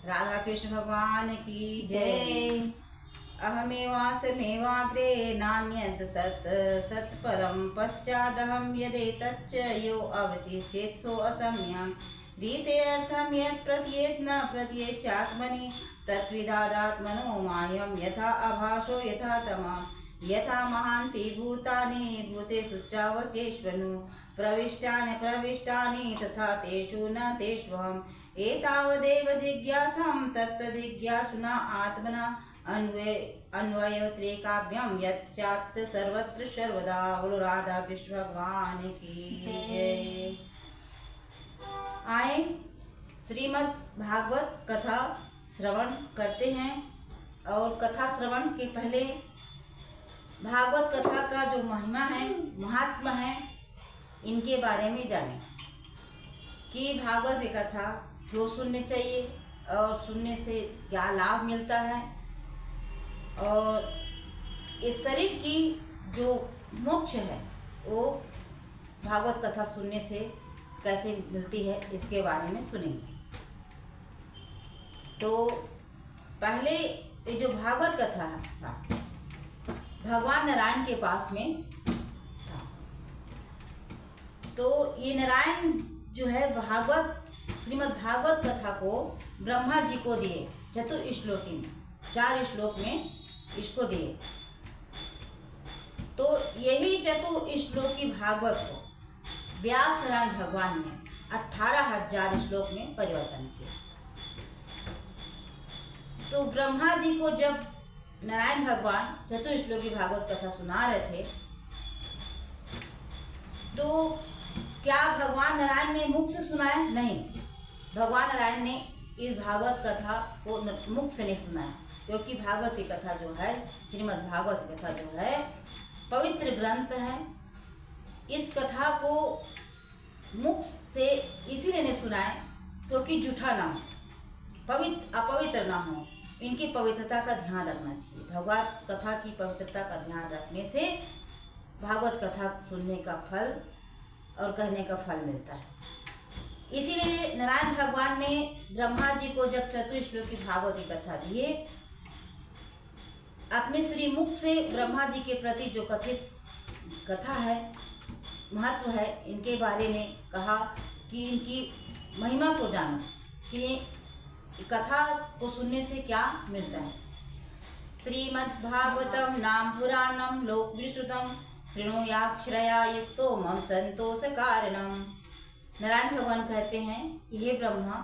राधा कृष्ण भगवान की जय। अहमेवासमेवाग्रे नान्यत् सत् सत्परं पश्चादहं यदेतच्च यो अवशिष्येत् सो असम्यं रीते अर्थं यत् प्रत्येत् न प्रत्येच्चात्मनि तत्विदादात्मनो मायं यथा अभासो यथा तमः यथा महान्ति भूतानि भूतेषु चावचेष्वनु प्रविष्टानि तथा तेषु न तेष्वहम् एतावदेव जिज्ञासां तत्त्वजिज्ञासुना आत्मना अन्वयोत्रेकाभ्यां यत् स्यात् सर्वत्र सर्वदा। बोलो राधा कृष्ण भगवान की जय। आए श्रीमद् भागवत कथा श्रवण करते हैं और कथा श्रवण के पहले भागवत कथा का जो महिमा है, महात्मा है, इनके बारे में जानें कि भागवत कथा क्यों सुननी चाहिए और सुनने से क्या लाभ मिलता है और इस शरीर की जो मोक्ष है वो भागवत कथा सुनने से कैसे मिलती है, इसके बारे में सुनेंगे। तो पहले ये जो भागवत कथा था भगवान नारायण के पास में था। तो ये नारायण जो है भागवत श्रीमद् भागवत कथा को ब्रह्मा जी को दिए चतुश्लोकी में, 4 श्लोक में इसको दिए। तो यही चतुश्लोकी भागवत को व्यास नारायण भगवान ने 18,000 श्लोक में परिवर्तन किया। तो ब्रह्मा जी को जब नारायण भगवान चतुश्लोकी भागवत कथा सुना रहे थे तो क्या भगवान नारायण ने मुख से सुनाया? नहीं, भगवान नारायण ने इस भागवत कथा को मुख से नहीं सुनाया, क्योंकि भागवत की कथा जो है, श्रीमद् भागवत कथा जो है पवित्र ग्रंथ है। इस कथा को मुख से इसीलिए नहीं सुनाए क्योंकि झूठा ना हो, अपवित्र ना हो। इनकी पवित्रता का ध्यान रखना चाहिए। भगवत कथा की पवित्रता का ध्यान रखने से भागवत कथा सुनने का फल और कहने का फल मिलता है। इसीलिए नारायण भगवान ने ब्रह्मा जी को जब चतुश्लोकी भागवत की कथा दिए, अपने श्री मुख से ब्रह्मा जी के प्रति जो कथित कथा है, महत्व है, इनके बारे में कहा कि इनकी महिमा को जानो कि कथा को सुनने से क्या मिलता है। श्रीमद् भागवतम नाम पुराणम लोक विश्रुतम शृणुयाक्षरया युक्तो मम संतोष कारणम। नारायण भगवान कहते हैं कि हे ब्रह्मा,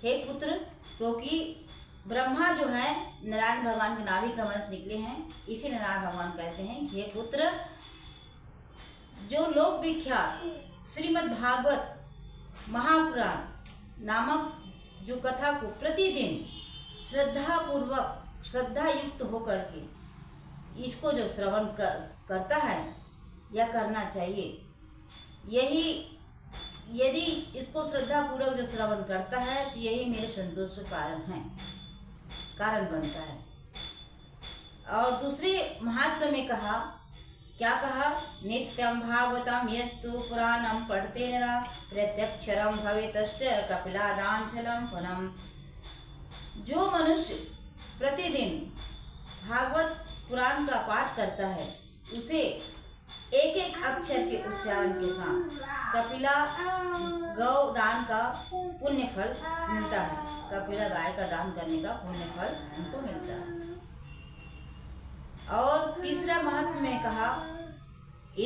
हे पुत्र, क्योंकि ब्रह्मा जो है नारायण भगवान के नाभि कमल से निकले हैं, इसी नारायण भगवान कहते हैं हे पुत्र, जो लोक विख्यात श्रीमद् भागवत महापुराण नामक जो कथा को प्रतिदिन श्रद्धा युक्त होकर के इसको जो श्रवण करता है या करना चाहिए, यही यदि इसको श्रद्धा पूर्वक जो श्रवण करता है तो यही मेरे संतोष का कारण बनता है। और दूसरे महात्मा में कहा, क्या कहा? नित्यं भागवतं यस्तु पुराणं पठते नरः प्रत्यक्षरं भवेतस्य कपिलादांचलं पुनः। जो मनुष्य प्रतिदिन भागवत पुराण का पाठ करता है उसे एक एक अक्षर के उच्चारण के साथ कपिला गौ दान का पुण्य फल मिलता है। कपिला गाय का दान करने का पुण्य फल उनको मिलता है। और तीसरा महत्व में कहा,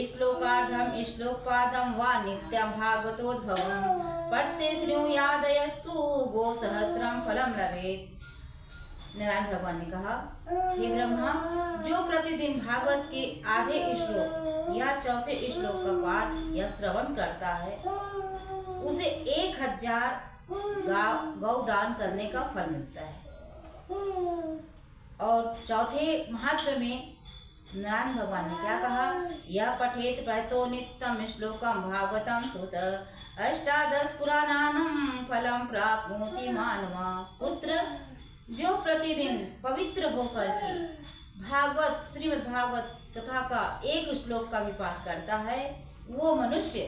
श्लोकार्धम श्लोकपादम वा नित्यं भागवतोद्भवं पठते श्रेणुयादयस्तु गो सहस्रम फलम लभेत। नारायण भगवान ने कहा, हे ब्रह्मा, जो प्रतिदिन भागवत के आधे श्लोक या चौथे श्लोक का पाठ या श्रवण करता है उसे 1000 गौ दान करने का फल मिलता है। और चौथे महत्व में नारायण भगवान ने क्या कहा? यह पठेत प्रतो नित्यम श्लोकम भागवतम सुत 18 पुराणानं फलम प्राप्नोति मानवा। पुत्र, जो प्रतिदिन पवित्र होकर के भागवत श्रीमद् भागवत कथा का एक श्लोक का भी पाठ करता है, वो मनुष्य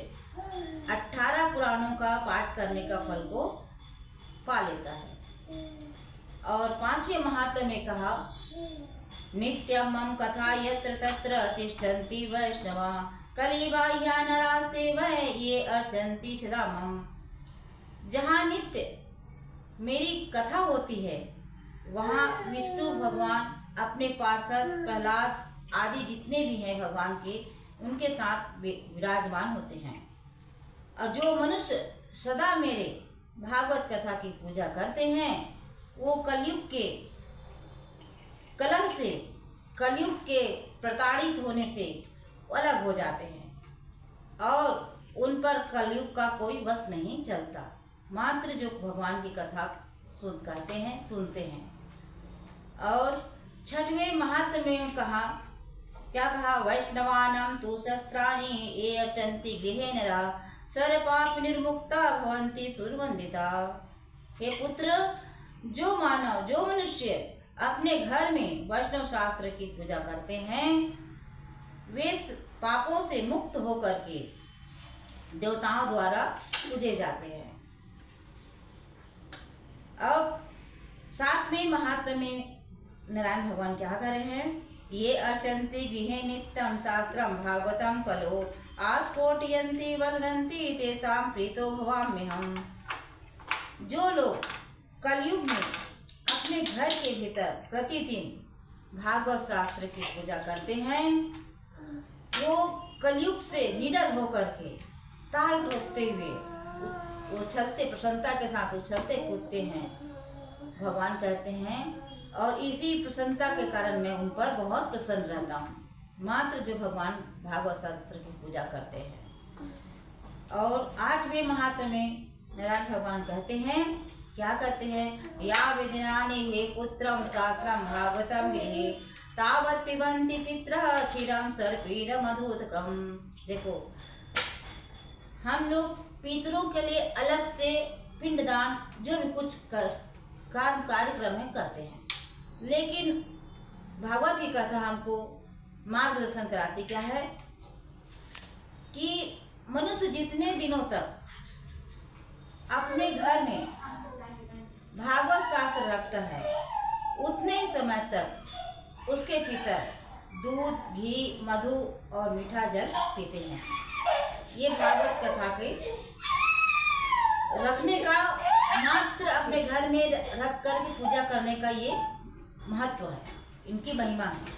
18 पुराणों का पाठ करने का फल को पा लेता है। और 5वें महात्म्य में कहा, नित्यं मम कथा यत्र तत्र तिष्ठन्ति वैष्णवा कलिबाह्या नरास्ते वै ये अर्चन्ति सदा मम। जहाँ नित्य मेरी कथा होती है वहाँ विष्णु भगवान अपने पार्षद प्रहलाद आदि जितने भी हैं भगवान के, उनके साथ विराजमान होते हैं। और जो मनुष्य सदा मेरे भागवत कथा की पूजा करते हैं वो कलयुग के कलह से, कलयुग के प्रताड़ित होने से अलग हो जाते हैं और उन पर कलयुग का कोई वश नहीं चलता। मात्र जो भगवान की कथा कहते हैं, सुनते हैं। और 6वें महात्म्य में कहा, क्या कहा, वैष्णवानां तु शस्त्राणि ये अर्चन्ति गृहे नरा सर्वपाप निर्मुक्ता भवन्ति सुरवंदिता। हे पुत्र, जो मानव, जो मनुष्य अपने घर में वैष्णव शास्त्र की पूजा करते हैं वे पापों से मुक्त होकर के देवताओं द्वारा पूजे जाते हैं। अब 7वें महात्म्य में नारायण भगवान क्या कर रहे हैं, ये अर्चन्ति गृहे नित्यं शास्त्रं भागवतं कलो आस्फोटयन्ति वल्गन्ति तेषां प्रीतो भवाम्यहम्। जो लोग कलयुग में अपने घर के भीतर प्रतिदिन भागवत शास्त्र की पूजा करते हैं वो कलयुग से निडर होकर के ताल ठोकते हुए उछलते, प्रसन्नता के साथ उछलते कूदते हैं। भगवान कहते हैं और इसी प्रसन्नता के कारण मैं उन पर बहुत प्रसन्न रहता हूँ, मात्र जो भगवान भागवत शास्त्र की पूजा करते हैं। और 8वें महात्म्य में नारायण भगवान कहते हैं, क्या कहते हैं, या विदिनानि हे पुत्रम शास्त्रम भागवतम गृहे तावत् पिबन्ति पितरः क्षीरम सर्पीर मधुदकम। देखो, हम लोग पितरों के लिए अलग से पिंडदान जो भी कुछ कार्यक्रम में करते हैं, लेकिन भागवत की कथा हमको मार्गदर्शन कराती क्या है कि मनुष्य जितने दिनों तक अपने घर में भागवत शास्त्र रखता है उतने ही समय तक उसके पितर दूध, घी, मधु और मीठा जल पीते हैं। ये भागवत कथा के रखने का, मात्र अपने घर में रख कर के पूजा करने का ये महत्व है, इनकी महिमा है।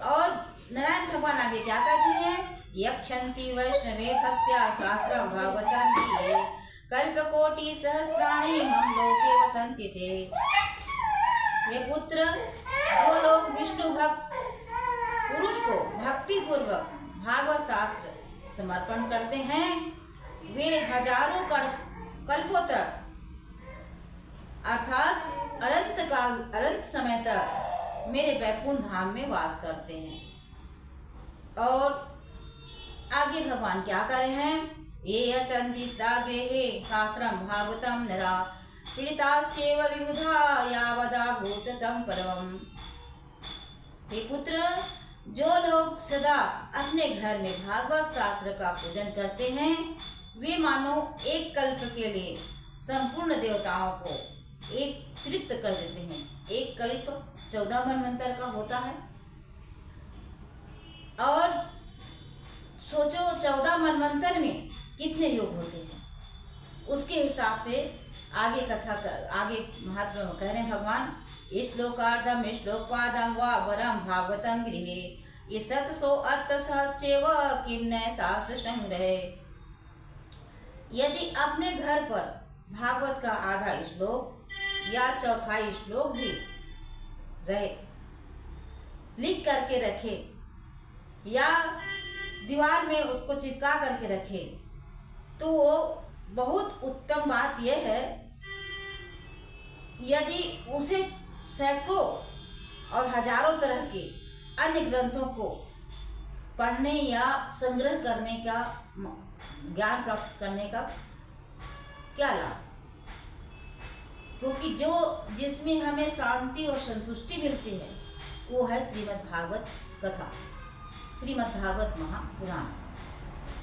और नारायण भगवान आगे क्या कहते हैं, यक्षन्ति वैष्णवे भक्त्या शास्त्रं भागवतं गृहे कल्पकोटि सहस्राणि मम लोके वसन्ति ते। ये पुत्र, जो लोग विष्णु भक्त पुरुष को भक्ति पूर्वक भागवत शास्त्र समर्पण करते हैं वे हजारों कल्पों तक अर्थात अनंत समय तक मेरे वैकुंठ धाम में वास करते हैं। और आगे भगवान क्या कर रहे हैं, ये अर्चन्ति सदा गृहे शास्त्रं भागवतं नरा पीडिताश्चैव विबुधा यावदा भूत संपरवम्। हे पुत्र, जो लोग सदा अपने घर में भागवत शास्त्र का पूजन करते हैं वे मानो एक कल्प के लिए संपूर्ण देवताओं को एक तृप्त कर देते हैं। एक कल्प 14 मनवंतर का होता है और सोचो 14 मनवंतर में कितने योग होते हैं, उसके हिसाब से आगे महात्मा में कह रहे हैं भगवान, श्लोकार्धम श्लोकपादम व वरम भागवतम गृहे ईसत्सो अर्थसहचैव किम न शास्त्र संग्रह। यदि अपने घर पर भागवत का आधा श्लोक या चौथाई श्लोक भी रहे, लिख करके रखे या दीवार में उसको चिपका करके रखे, तो वो बहुत उत्तम बात यह है। यदि उसे सैकड़ों और हजारों तरह के अन्य ग्रंथों को पढ़ने या संग्रह करने का, ज्ञान प्राप्त करने का क्या लाभ, क्योंकि जो जिसमें हमें शांति और संतुष्टि मिलती है वो है श्रीमद् भागवत कथा, श्रीमद् भागवत महापुराण।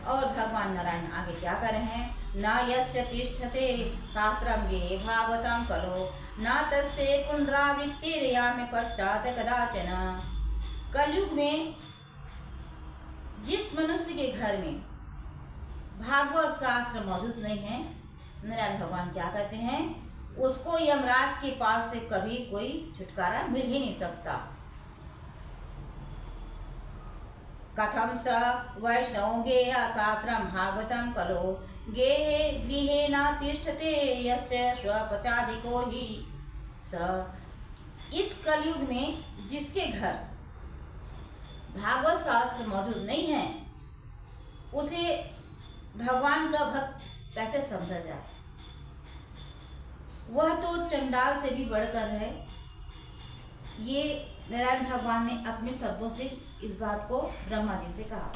और भगवान नारायण आगे क्या कर रहे हैं, न यस्य तिष्ठते शास्त्रं गृहे भागवतं खलु न तस्य पुनरावृत्तिर्यामि पश्चात् कदाचन। कलयुग में जिस मनुष्य के घर में भागवत शास्त्र मौजूद नहीं है, नारायण भगवान क्या कहते हैं, उसको यमराज के पास से कभी कोई छुटकारा मिल ही नहीं सकता। कथम स वैष्णव गेय शास्त्रम भागवतम कलो गेहे गृहे न तिष्ठते यस्य स्वपचादिको ही स। इस कलयुग में जिसके घर भागवत शास्त्र मौजूद नहीं है, उसे भगवान का भक्त कैसे समझा जाए। वह तो चंडाल से भी बढ़कर है। ये नारायण भगवान ने अपने शब्दों से इस बात को ब्रह्मा जी से कहा।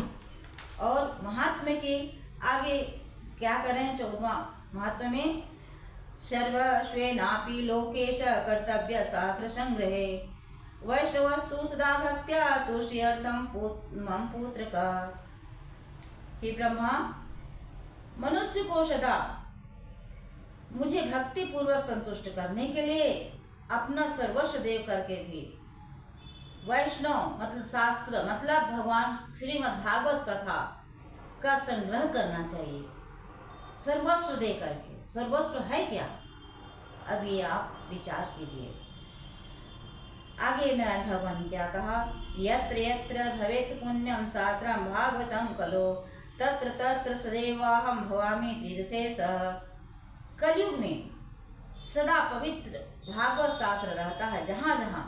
और महात्म्य के आगे क्या कर रहे हैं, 14वां महात्म्य में सर्वस्वेनापि लोकेश कर्तव्य शास्त्र संग्रहे वैष्णवस्तु सदा भक्त्या तुष्यर्थम मम पुत्र का। हे ब्रह्मा, मनुष्य को सदा मुझे भक्ति पूर्वक संतुष्ट करने के लिए अपना सर्वस्व देव करके भी वैष्णव मतलब शास्त्र मतलब भगवान श्रीमद् भागवत कथा का संग्रह करना चाहिए, सर्वस्व दे करके। सर्वस्व है क्या, अभी आप विचार कीजिए। आगे नारायण भगवान ने क्या कहा, यत्र यत्र भवेत् पुण्यम शास्त्रम भागवतम खलु तत्र तत्र सदैवाहम भवामि त्रिदशेष। कलयुग में सदा पवित्र भागवत शास्त्र रहता है जहाँ जहाँ,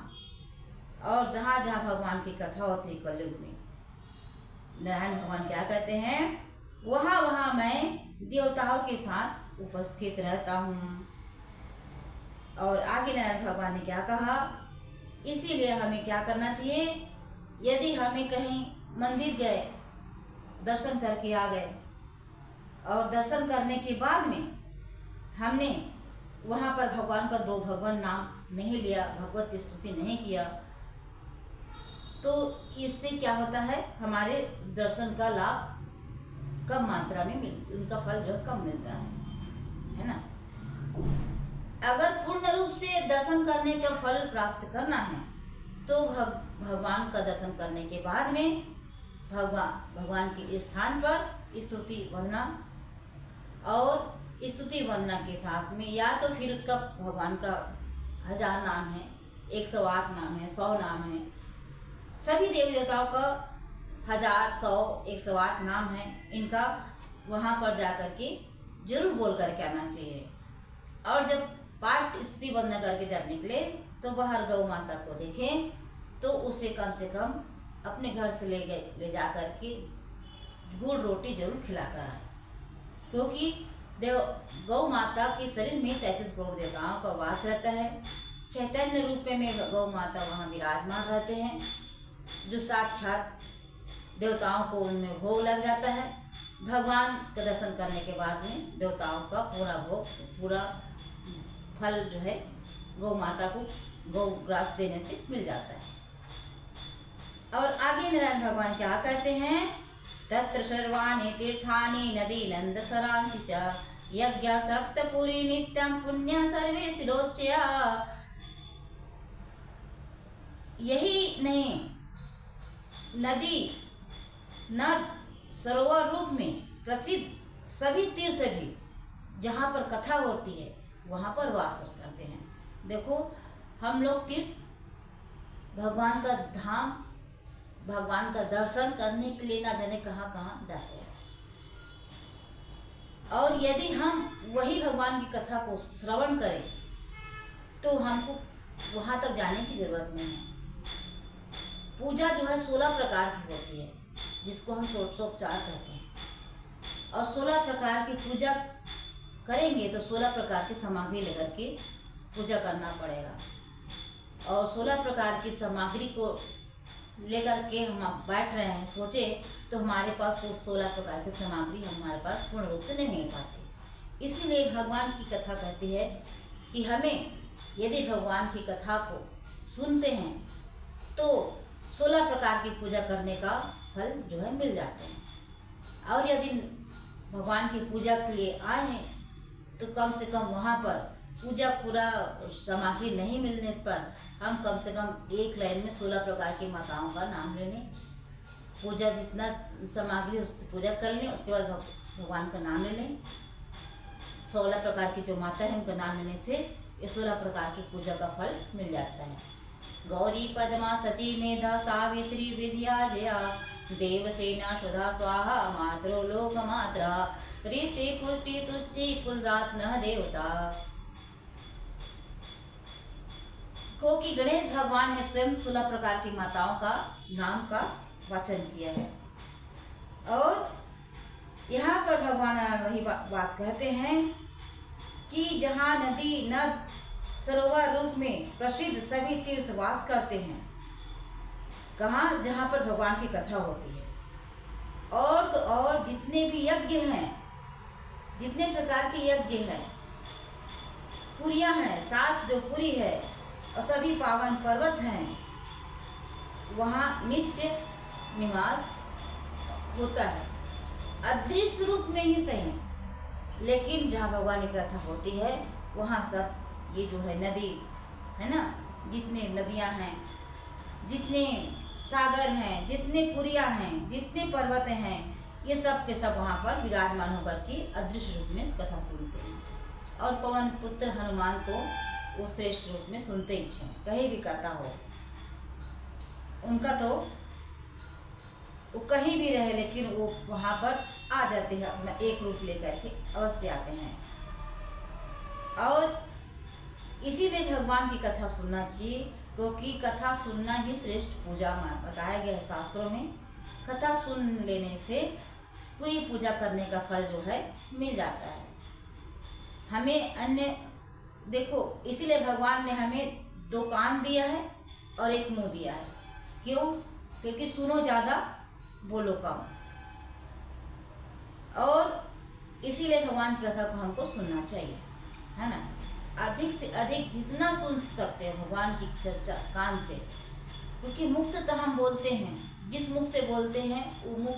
और जहाँ जहाँ भगवान की कथा होती है कलयुग में, नारायण भगवान क्या कहते हैं, वहाँ वहाँ मैं देवताओं के साथ उपस्थित रहता हूँ। और आगे नारायण भगवान ने क्या कहा, इसीलिए हमें क्या करना चाहिए, यदि हमें कहीं मंदिर गए, दर्शन करके आ गए, और दर्शन करने के बाद में हमने वहाँ पर भगवान का दो भगवान नाम नहीं लिया, भगवत स्तुति नहीं किया, तो इससे क्या होता है, हमारे दर्शन का लाभ कम मात्रा में मिलता, उनका फल जो कम मिलता है ना। अगर पूर्ण रूप से दर्शन करने का फल प्राप्त करना है तो भगवान का दर्शन करने के बाद में भगवान के स्थान पर स्तुति वंदना, और स्तुति वंदना के साथ में या तो फिर उसका भगवान का 1000 नाम है, 108 नाम है, 100 नाम है, सभी देवी देवताओं का 1000, 100, 108 नाम है, इनका वहाँ पर जा कर के जरूर बोल करके आना चाहिए। और जब पाठ स्तुति वंदना करके जब निकले तो बाहर गौ माता को देखें तो उसे कम से कम अपने घर से ले जा कर के गुड़ रोटी जरूर खिलाकर आए, क्योंकि गौ माता के शरीर में 33 करोड़ देवताओं का वास रहता है। चैतन्य रूप में गौ माता वहाँ विराजमान रहते हैं, जो साक्षात देवताओं को उनमें भोग लग जाता है। भगवान का दर्शन करने के बाद में देवताओं का पूरा भोग, पूरा फल जो है गौ माता को गौ ग्रास देने से मिल जाता है। और आगे नारायण भगवान क्या कहते हैं, तत्र सर्वाणि तीर्थानि नदी नंद सरांसि च यज्ञ सप्तपुरी नित्यं पुण्य सर्वे शिरोच्चया। यही नहीं, नदी नद सरोवर रूप में प्रसिद्ध सभी तीर्थ भी जहाँ पर कथा होती है वहाँ पर वास करते हैं। देखो, हम लोग तीर्थ भगवान का धाम, भगवान का दर्शन करने के लिए ना जाने कहाँ कहाँ जाते हैं, और यदि हम वही भगवान की कथा को श्रवण करें तो हमको वहाँ तक जाने की जरूरत नहीं है। पूजा जो है 16 प्रकार की होती है, जिसको हम षोडशोपचार कहते हैं, और 16 प्रकार की पूजा करेंगे तो 16 प्रकार की सामग्री लेकर के पूजा करना पड़ेगा, और 16 प्रकार की सामग्री को लेकर के हम बैठ रहे हैं सोचे तो हमारे पास वो 16 प्रकार की सामग्री हमारे पास पूर्ण रूप से नहीं मिल पाती। इसीलिए भगवान की कथा कहती है कि हमें यदि भगवान की कथा को सुनते हैं तो 16 प्रकार की पूजा करने का फल जो है मिल जाते हैं। और यदि भगवान की पूजा के लिए आए हैं तो कम से कम वहाँ पर पूजा पूरा सामग्री नहीं मिलने पर हम कम से कम एक लाइन में 16 प्रकार की माताओं का नाम ले लें। पूजा जितना सामग्री उससे पूजा कर लें, उसके बाद भगवान का नाम ले लें। 16 प्रकार की जो माता है उनका नाम लेने से ये 16 प्रकार की पूजा का फल मिल जाता है। गौरी पद्मा सची मेधा सावित्री विजया जया देवसेना सुधा स्वाहा मातरो लोक मात्रा रिष्टि पुष्टि तुष्टि कुलरात्न देवता। क्योंकि गणेश भगवान ने स्वयं 16 प्रकार की माताओं का नाम का वाचन किया है। और यहाँ पर भगवान वही बात कहते हैं कि जहाँ नदी नद सरोवर रूप में प्रसिद्ध सभी तीर्थ वास करते हैं। कहाँ? जहाँ पर भगवान की कथा होती है। और तो और जितने भी यज्ञ हैं, जितने प्रकार के यज्ञ हैं, पुरियाँ हैं, 7 जो पुरी है और सभी पावन पर्वत हैं, वहाँ नित्य निवास होता है। अदृश्य रूप में ही सही, लेकिन जहाँ भगवान की कथा होती है वहाँ सब ये जो है नदी है ना, जितने नदियाँ हैं, जितने सागर हैं, जितने पुरियाँ हैं, जितने पर्वत हैं, ये सब के सब वहाँ पर विराजमान होकर के अदृश्य रूप में इस कथा सुनते हैं। और पवन पुत्र हनुमान तो वो श्रेष्ठ रूप में सुनते ही हैं, कहीं भी कथा हो उनका तो वो कहीं भी रहे लेकिन वो वहाँ पर आ जाते हैं, अपना एक रूप लेकर के अवश्य आते हैं। और इसीलिए भगवान की कथा सुनना चाहिए, क्योंकि कथा सुनना ही श्रेष्ठ पूजा बताया गया है शास्त्रों में। कथा सुन लेने से पूरी पूजा करने का फल जो है मिल जाता है। हमें अन्य देखो, इसीलिए भगवान ने हमें 2 कान दिया है और 1 मुंह दिया है। क्यों? क्योंकि सुनो ज़्यादा बोलो कम। और इसीलिए भगवान की कथा को हमको सुनना चाहिए, है ना। अधिक से अधिक जितना सुन सकते हैं भगवान की चर्चा कान से, क्योंकि मुख से तो हम बोलते हैं, जिस मुख से बोलते हैं वो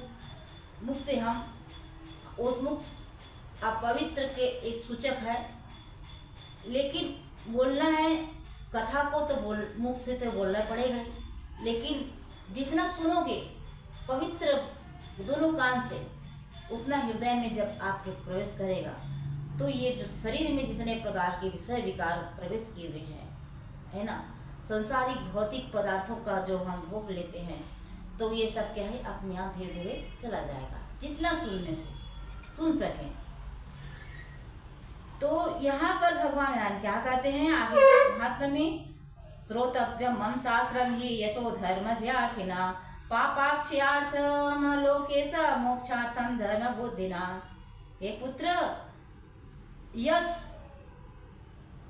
मुख से हम उस मुख अपवित्र के एक सूचक है। लेकिन बोलना है कथा को तो मुख से तो बोलना पड़ेगा ही, लेकिन जितना सुनोगे पवित्र दोनों कान से, उतना हृदय में जब आपके प्रवेश करेगा तो ये जो शरीर में जितने प्रकार के विषय विकार प्रवेश किए हुए हैं, है ना, संसारिक भौतिक पदार्थों का जो हम भोग लेते हैं, तो ये सब क्या है अपने आप धीरे धीरे चला जाएगा, जितना सुनने से सुन सकें। तो यहाँ पर भगवान राम क्या कहते हैं आगे महात्मा में, श्रोतव्यम मम शास्त्रम ही यशो धर्म ज्यार्थिना पापाक्षयार्थम लोकेश मोक्षार्थम धर्म बुद्धिना। हे पुत्र, यश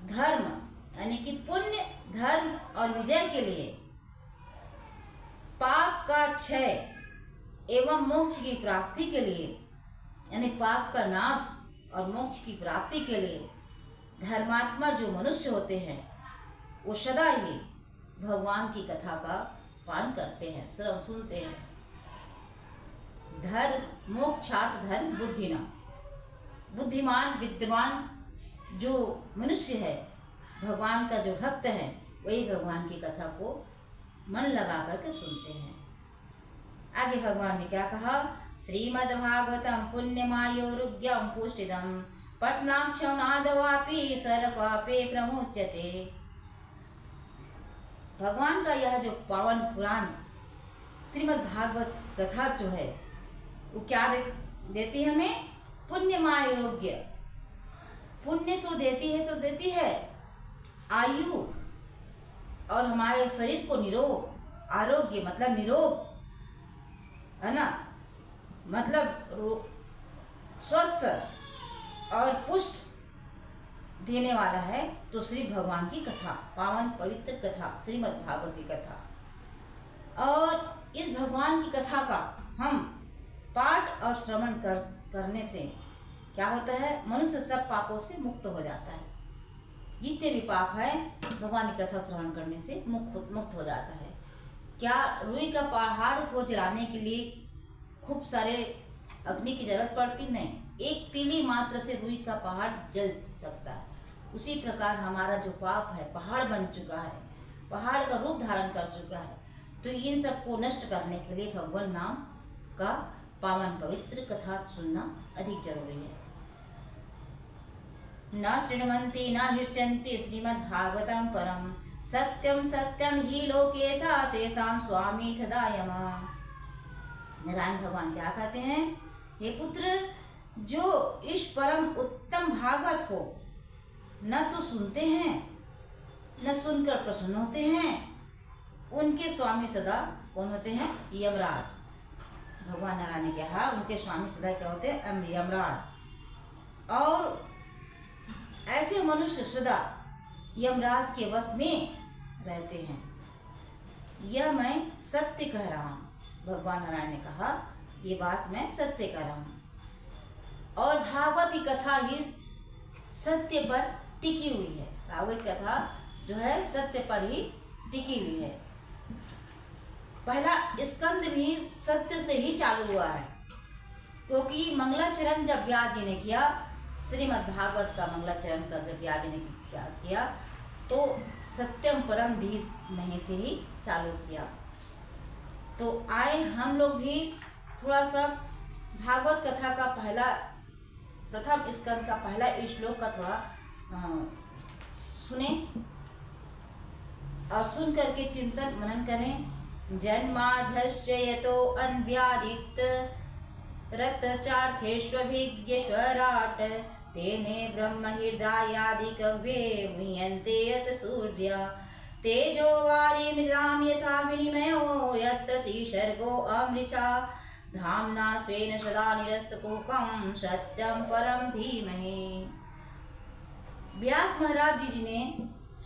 धर्म यानी कि पुण्य धर्म और विजय के लिए, पाप का क्षय एवं मोक्ष की प्राप्ति के लिए, यानी पाप का नाश और मोक्ष की प्राप्ति के लिए धर्मात्मा जो मनुष्य होते हैं वो सदा ही भगवान की कथा का पान करते हैं, श्रवण सुनते हैं। धर्म मोक्षार्थ धर्म बुद्धिना, बुद्धिमान विद्वान जो मनुष्य है, भगवान का जो भक्त है, वही भगवान की कथा को मन लगा करके सुनते हैं। आगे भगवान ने क्या कहा, श्रीमद्भागवतम पुण्यमायोरुग्यम पुष्टिदम पठनाक्षणादवापि सर्वपापे प्रमुच्यते। भगवान का यह जो पावन पुराण श्रीमद्भागवत कथा जो है वो क्या देती है हमें, पुण्यमायोरुग्य, पुण्य सो देती है, तो देती है आयु और हमारे शरीर को निरोग, आरोग्य मतलब निरोग, है ना, मतलब स्वस्थ और पुष्ट देने वाला है। तो श्री भगवान की कथा, पावन पवित्र कथा, श्रीमद् भागवती कथा। और इस भगवान की कथा का हम पाठ और श्रवण करने से क्या होता है, मनुष्य सब पापों से मुक्त हो जाता है। जितने भी पाप है भगवान की कथा श्रवण करने से मुक्त हो जाता है। क्या रुई का पहाड़ को जलाने के लिए खूब सारे अग्नि की जरूरत पड़ती? नहीं, एक तीली मात्र से रुई का पहाड़ जल सकता है। उसी प्रकार हमारा जो पाप है पहाड़ बन चुका है, पहाड़ का रूप धारण कर चुका है। तो इन सबको नष्ट करने के लिए भगवान नाम का पावन पवित्र कथा सुनना अधिक जरूरी है। न शृण्वन्ति न हृष्यन्ति श्रीमद्भागवतं परम, सत्यम सत्यम ही लोकेशा तेषां स्वामी सदा यमः। नारायण भगवान क्या कहते हैं, हे पुत्र, जो इस परम उत्तम भागवत को न तो सुनते हैं न सुनकर प्रसन्न होते हैं, उनके स्वामी सदा कौन होते हैं, यमराज। भगवान नारायण ने कहा उनके स्वामी सदा क्या होते हैं, यमराज। और ऐसे मनुष्य सदा यमराज के वश में रहते हैं। यह मैं सत्य कह रहा हूँ। भगवान नारायण ने कहा ये बात मैं सत्य कह रहा हूँ। और भागवत की कथा ही सत्य पर टिकी हुई है। भागवत कथा जो है सत्य पर ही टिकी हुई है। पहला स्कंद भी सत्य से ही चालू हुआ है, क्योंकि मंगलाचरण जब व्यास जी ने किया, श्रीमद् भागवत का मंगलाचरण कर जब व्यास जी ने क्या किया, तो सत्यम परम धीस मही से ही चालू किया। तो आए हम लोग भी थोड़ा सा भागवत कथा का प्रथम स्कंद का पहला श्लोक का थोड़ा सुने और सुन करके चिंतन मनन करें। जन्माधस्य यतो अन्व्यादित रतचार्थेष्वभिज्ञेश्वराट, तेने ब्रह्म हृदयादिकव्ये मुह्यन्ते यत सूर्या, तेजो वारी मृदां यथा विनिमयो यत्र तिसर्गो अमृषा, धाम्ना स्वेन सदा निरस्तकुहकं सत्यं परम धीमहि। व्यास महाराज जी ने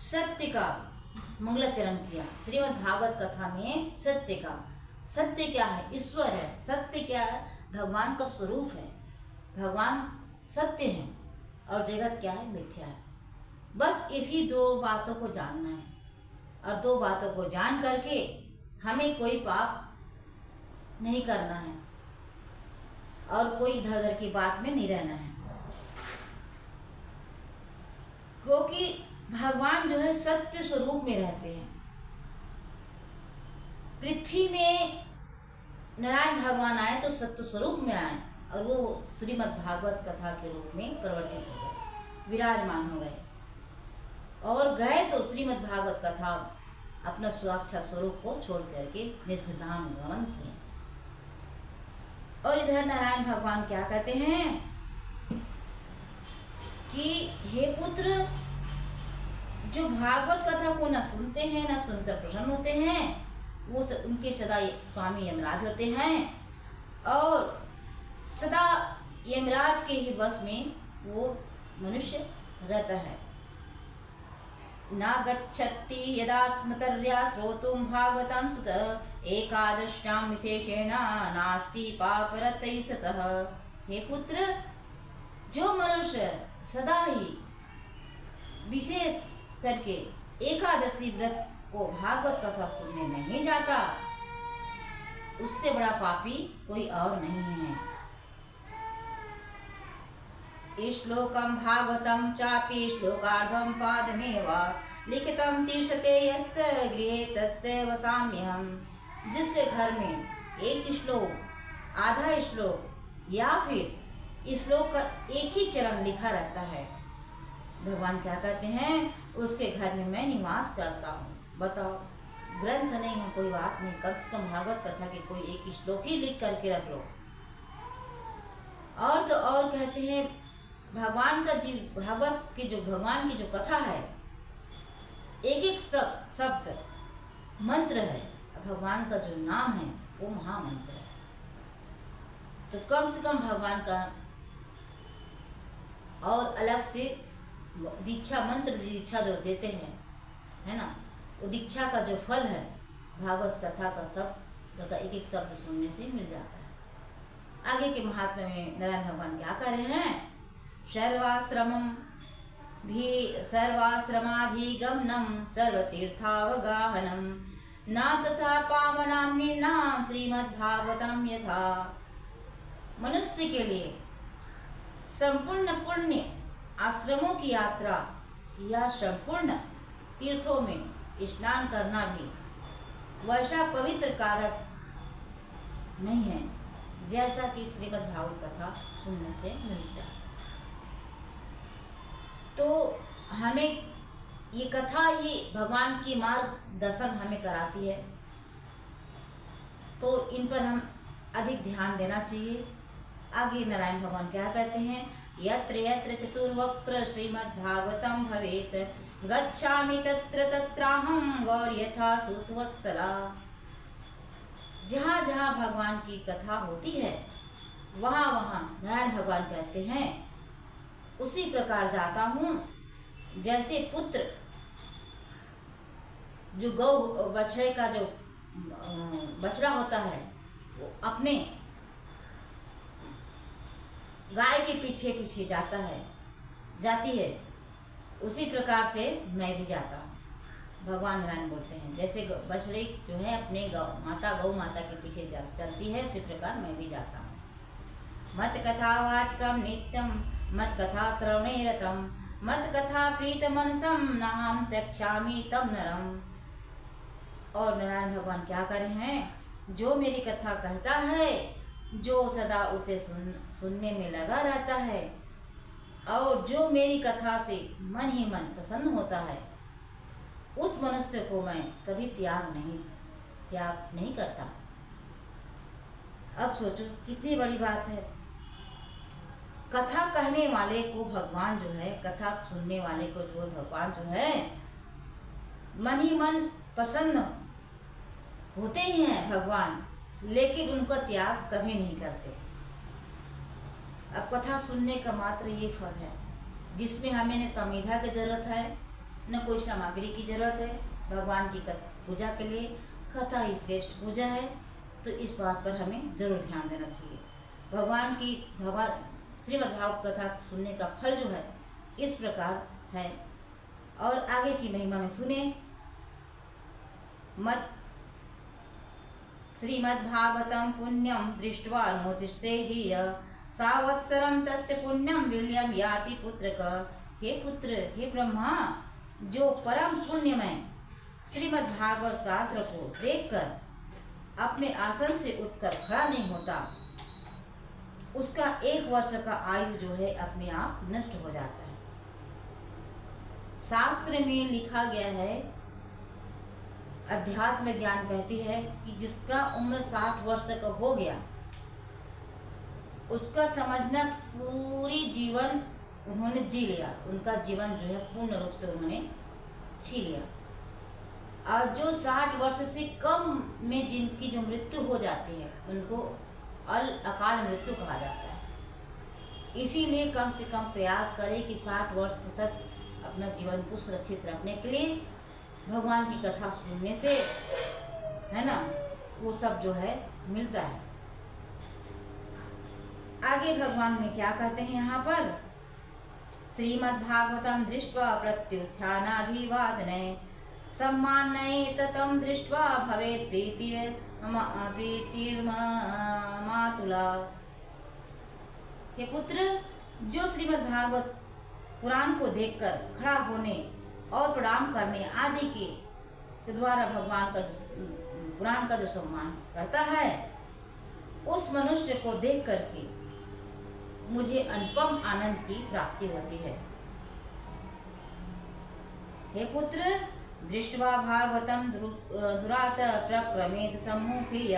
सत्य का मंगलाचरण किया। श्रीमद् भागवत कथा में सत्य का, सत्य क्या है, ईश्वर है। सत्य क्या है, भगवान का स्वरूप है। भगवान सत्य है और जगत क्या है, मिथ्या है। बस इसी दो बातों को जानना है, और दो बातों को जान करके हमें कोई पाप नहीं करना है और कोई इधर उधर की बात में नहीं रहना है। क्योंकि भगवान जो है सत्य स्वरूप में रहते हैं। पृथ्वी में नारायण भगवान आए तो सत्य स्वरूप में आए, और वो श्रीमद् भागवत कथा के रूप में परिवर्तित हो गए, विराजमान हो गए, और गए तो श्रीमद् भागवत कथा अपना सुरक्षा स्वरूप को छोड़ करके निष्धाम गमन किए। और इधर नारायण भगवान क्या कहते हैं कि हे पुत्र, जो भागवत कथा को न सुनते हैं न सुनकर प्रसन्न होते हैं, वो उनके सदा स्वामी यमराज होते हैं, और सदा यमराज के ही वश में वो मनुष्य रहता है। ना गच्छति यदा स्मतर्या श्रोतुं भागवतं सुत, एकादश्यां विशेषेण नास्ति पापरतैस्ततः। हे पुत्र, जो मनुष्य सदा ही विशेष करके एकादशी व्रत को भागवत कथा सुनने नहीं जाता, उससे बड़ा पापी कोई और नहीं है। श्लोकं भागवतं चापि श्लोकार्धं पादमेव, लिखितं तिष्ठते यस्य गृहे तस्य वसाम्यहम्। जिसके घर में एक श्लोक, आधा श्लोक या फिर श्लोक का एक ही चरण लिखा रहता है, भगवान क्या कहते हैं, उसके घर में मैं निवास करता हूँ। बताओ, ग्रंथ नहीं हो कोई बात नहीं, कम से कम भागवत कथा के कोई एक श्लोक ही लिख करके रख लो। और तो और कहते हैं भगवान का भागवत की जो भगवान की जो कथा है, एक एक शब्द मंत्र है। भगवान का जो नाम है वो महामंत्र है। तो कम से कम भगवान का और अलग से दीक्षा, मंत्र दीक्षा जो देते हैं, है ना, वो दीक्षा का जो फल है भागवत कथा का शब्द का एक एक शब्द सुनने से मिल जाता है। आगे के महात्मा में नारायण भगवान क्या कह रहे हैं, सर्वाश्रमाभिगमनं सर्वतीर्थावगाहनं, न तथा पावनां नृणां श्रीमद्भागवतं यथा। मनुष्य के लिए संपूर्ण पुण्य आश्रमों की यात्रा या संपूर्ण तीर्थों में स्नान करना भी वैसा पवित्र कारक नहीं है जैसा कि श्रीमद् भागवत कथा सुनने से मिलता है। तो हमें ये कथा, ये भगवान की मार्गदर्शन हमें कराती है, तो इन पर हम अधिक ध्यान देना चाहिए। आगे नारायण भगवान क्या कहते हैं, यत्र यत्र चतुर्वक्त्र श्रीमद्भागवतम भवेत गच्छामि तत्र तत्राहं गौर यथा सूतवत्सला। जहाँ जहाँ भगवान की कथा होती है वहाँ वहाँ नारायण भगवान कहते हैं उसी प्रकार जाता हूँ जैसे पुत्र जो गौ बछड़े का जो बछड़ा होता है वो अपने गाय के पीछे पीछे जाती है, उसी प्रकार से मैं भी जाता हूँ। भगवान नारायण बोलते हैं जैसे बछड़े जो है अपने गौ माता के पीछे चलती है, उसी प्रकार मैं भी जाता हूँ। मत कथा वाचकम नित्यम मत कथा श्रवणे रतम मत कथा प्रीत मनसम नाहम त्यक्षामि तम नरम। और नारायण भगवान क्या कर रहे हैं, जो मेरी कथा कहता है, जो सदा उसे सुनने में लगा रहता है और जो मेरी कथा से मन ही मन प्रसन्न होता है, उस मनुष्य को मैं कभी त्याग नहीं करता। अब सोचो कितनी बड़ी बात है। कथा कहने वाले को भगवान जो है, कथा सुनने वाले को जो भगवान जो है मन ही मन प्रसन्न होते ही हैं भगवान, लेकिन उनका त्याग कभी नहीं करते। अब कथा सुनने का मात्र ये फल है जिसमें हमें न संविधा की जरूरत है न कोई सामग्री की जरूरत है। भगवान की पूजा के लिए कथा ही श्रेष्ठ पूजा है, तो इस बात पर हमें जरूर ध्यान देना चाहिए। भगवान श्रीमद् भागवत कथा सुनने का फल जो है इस प्रकार है। और आगे की महिमा में सुने। मत श्रीमद्भागवतं पुण्यम दृष्ट्वा नोतिष्ठते हि सावत्सरम तस्य पुण्यम विलयम याति पुत्रक। हे पुत्र, हे ब्रह्मा, जो परम पुण्यमय श्रीमद्भागवत शास्त्र को देखकर अपने आसन से उठकर खड़ा नहीं होता, उसका 1 वर्ष का आयु जो है अपने आप नष्ट हो जाता है। शास्त्र में लिखा गया है, अध्यात्म ज्ञान कहती है कि जिसका उम्र 60 वर्ष का हो गया, उसका समझना पूरी जीवन उन्होंने जी लिया, उनका जीवन जो है पूर्ण रूप से उन्होंने जी लिया। और जो 60 वर्ष से कम में जिनकी जो मृत्यु हो जाती है उनको अकाल मृत्यु कहा जाता है। इसीलिए कम से कम प्रयास करें कि 60 वर्ष तक अपना जीवन को सुरक्षित रखने के लिए भगवान की कथा सुनने से, है ना, वो सब जो है मिलता है। आगे भगवान ने क्या कहते हैं यहाँ पर, श्रीमद्भागवतं दृष्ट्वा प्रत्युत्थानाभिवादने सम्मानयेत तं दृष्ट्वा भवेत् प्रीतिर्मातुला। हे पुत्र, जो श्रीमद्भागवत पुराण को देखकर खड़ा होने और प्रणाम करने आदि के द्वारा भगवान का जो पुराण का जो सम्मान करता है, उस मनुष्य को देख करके मुझे अनुपम आनंद की प्राप्ति होती है। हे पुत्र, दृष्ट्वा भागवतं दुरात प्रक्रमेत सम्मुखीय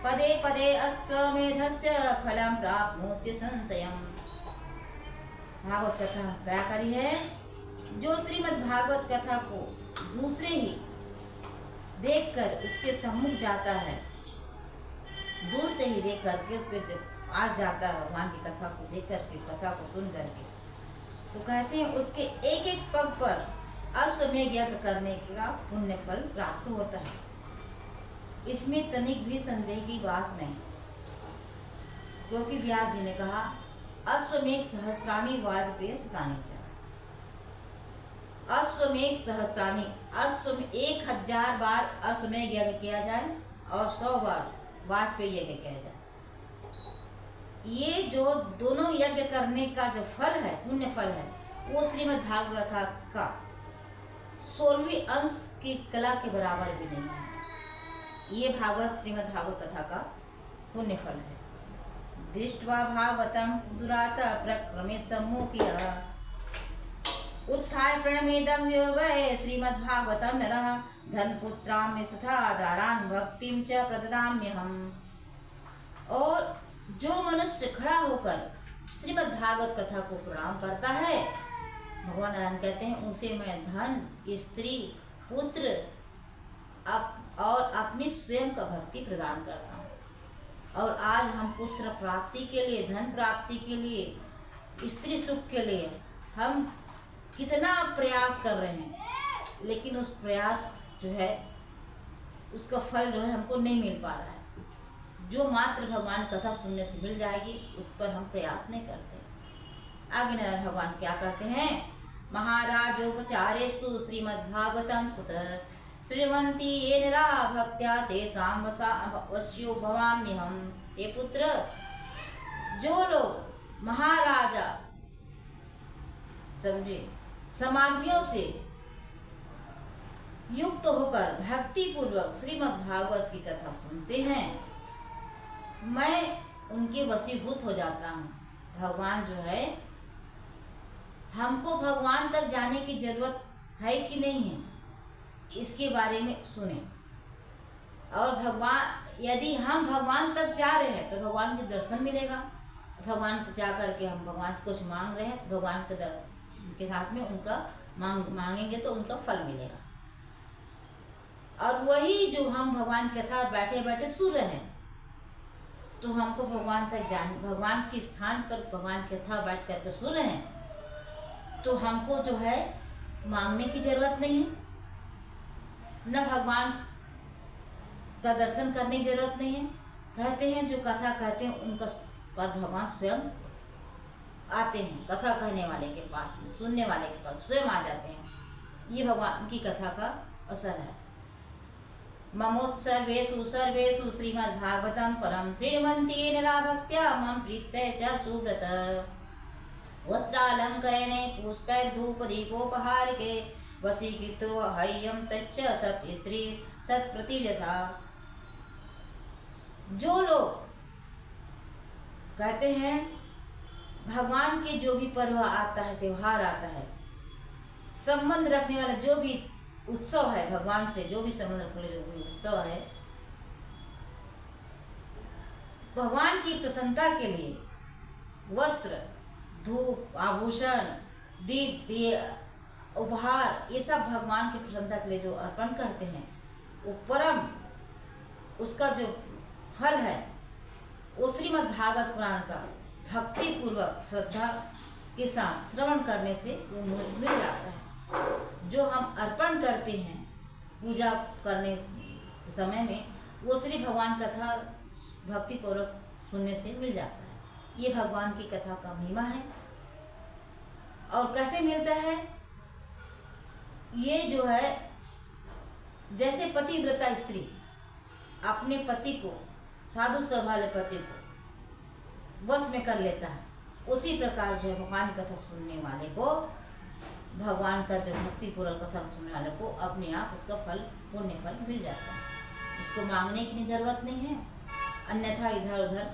पदे पदे अश्वमेधस्य फलं प्राप्नोति संशयम्। भागवत कथा क्या करी है, जो श्रीमद् भागवत कथा को दूसरे ही देखकर उसके सम्मुख जाता है, दूर से ही देख करके उसके पास जाता है, भगवान की कथा को देख करके, कथा को सुन करके, तो कहते हैं उसके एक एक पग पर अश्वमेध यज्ञ करने का पुण्य फल प्राप्त होता है। इसमें तनिक भी संदेह की बात नहीं, क्योंकि व्यास जी ने कहा अश्वमेध सहस्त्राणी वाजपेय शतानि च। अश्वमेध सहस्त्राणी, 1000 बार अश्वमेध यज्ञ किया जाए और 100 बार वाजपेय यज्ञ किया जाए। ये जो दोनों यज्ञ करने का जो फल है, पुण्य फल है, वो श्रीमद् भागवत कथा का 16वीं अंश की कला के बराबर भी नहीं है। ये भागवत श्रीमद् भागवत कथा का पुण्य फल है। दृष्ट्वा भागवतं दुरात प्रक्रमे सम्मुखीय उत्थाय प्रणमेदं वै श्रीमद्भागवतं नरः धनपुत्रां सथा दारान् भक्तिं च प्रददाम्यहम्। और जो मनुष्य खड़ा होकर श्रीमद् भागवत कथा को प्रणाम करता है, भगवान नारायण कहते हैं, उसे मैं धन, स्त्री, पुत्र और अपनी स्वयं का भक्ति प्रदान करता हूँ। और आज हम पुत्र प्राप्ति के लिए, धन प्राप्ति के लिए, स्त्री सुख के लिए हम कितना प्रयास कर रहे हैं, लेकिन उस प्रयास जो है उसका फल जो है हमको नहीं मिल पा रहा है। जो मात्र भगवान कथा सुनने से मिल जाएगी, उस पर हम प्रयास नहीं करते। आगे नारायण भगवान क्या करते हैं? महाराजोपचारेस्तु श्रीमद्भागवतं सुत श्रीमन्ति ये नरा भक्त्या तेषां वश्यो भवाम्यहम्। हे पुत्र, जो लोग महाराजा समझे सामग्रियों से युक्त होकर भक्ति पूर्वक श्रीमद् भागवत की कथा सुनते हैं, मैं उनके वशीभूत हो जाता हूँ। भगवान जो है, हमको भगवान तक जाने की जरूरत है कि नहीं है, इसके बारे में सुने। और भगवान, यदि हम भगवान तक जा रहे हैं तो भगवान के दर्शन मिलेगा। भगवान जा करके हम भगवान से कुछ मांग रहे हैं, भगवान के साथ में उनका मांगेंगे तो उनका फल मिलेगा। और वही जो हम भगवान के साथ बैठे बैठे सुन रहे हैं, तो हमको भगवान तक जाने, भगवान के स्थान पर भगवान के साथ बैठ करके सुन रहे हैं, तो हमको जो है मांगने की जरूरत नहीं है, न भगवान का दर्शन करने की जरूरत नहीं है। कहते हैं जो कथा कहते हैं उनका पर भगवान स्वयं आते हैं, कथा कहने वाले के पास में, सुनने वाले के पास स्वयं आ जाते हैं। ये भगवान की कथा का असर है। ममोत्सर्वेषु सर्वेषु श्रीमद्भागवतं परं श्रीमन्ति नरा भक्त्या मम प्रीत्यै च सुव्रत वस्त्रालंकरणे पुष्पैर्धूपदीपोपहारके वशीकृतो हय्यं तच्च सत्स्त्री सत्प्रतिव्रता। जो लोग कहते हैं भगवान के जो भी पर्व आता है, त्योहार आता है, संबंध रखने वाला जो भी उत्सव है, भगवान से जो भी संबंध रखने वाला जो भी उत्सव है, भगवान की प्रसन्नता के लिए वस्त्र, धूप, आभूषण, दीप, दिए, उपहार, ये सब भगवान की प्रसन्नता के लिए जो अर्पण करते हैं, वो परम, उसका जो फल है वो श्रीमद् भागवत पुराण का भक्ति पूर्वक श्रद्धा के साथ श्रवण करने से वो मिल जाता है। जो हम अर्पण करते हैं पूजा करने समय में, वो श्री भगवान कथा भक्ति पूर्वक सुनने से मिल जाता है। ये भगवान की कथा का महिमा है। और कैसे मिलता है? ये जो है, जैसे पतिव्रता स्त्री अपने पति को, साधु स्वभाव वाले पति को वश में कर लेता है, उसी प्रकार जो है भगवान की कथा सुनने वाले को, भगवान का जो भक्ति पूर्वक कथा सुनने वाले को अपने आप उसका फल, पुण्य फल मिल जाता है। उसको मांगने की जरूरत नहीं है, अन्यथा इधर उधर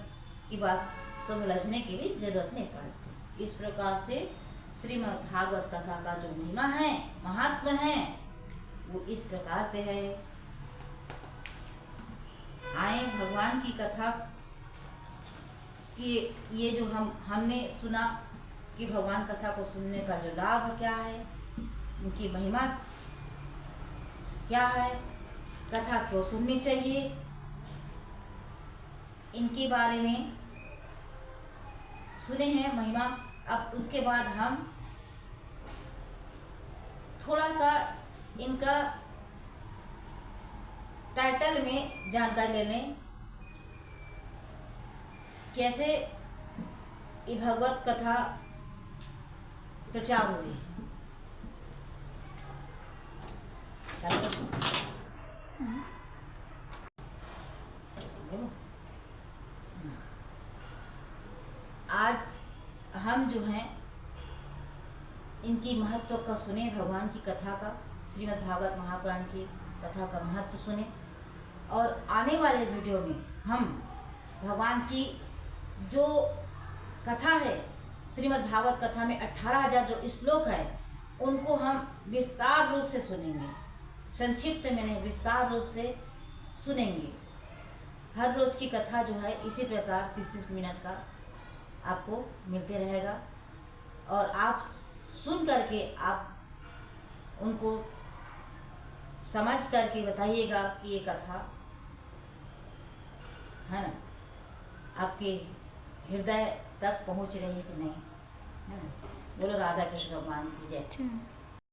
की बात तो उलझने की भी जरूरत नहीं पड़ती। इस प्रकार से श्रीमद् भागवत कथा का जो महिमा है, महात्मा है, वो इस प्रकार से है। आए भगवान की कथा कि ये जो हमने सुना कि भगवान कथा को सुनने का जो लाभ क्या है, उनकी महिमा क्या है, कथा क्यों सुननी चाहिए, इनके बारे में सुने हैं महिमा। अब उसके बाद हम थोड़ा सा इनका टाइटल में जानकारी ले लें, कैसे ये भगवत कथा प्रचार हुई। जो हैं इनकी महत्व का सुने, भगवान की कथा का, श्रीमद् भागवत महापुराण की कथा का महत्व सुने। और आने वाले वीडियो में हम भगवान की जो कथा है, श्रीमद् भागवत कथा में 18,000 जो श्लोक है उनको हम विस्तार रूप से सुनेंगे, संक्षिप्त में नहीं, विस्तार रूप से सुनेंगे। हर रोज़ की कथा जो है इसी प्रकार 30-30 मिनट का आपको मिलते रहेगा और आप सुन करके आप उनको समझ करके बताइएगा कि ये कथा है ना आपके हृदय तक पहुंच रही है कि नहीं, है ना। बोलो राधा कृष्ण भगवान की जय।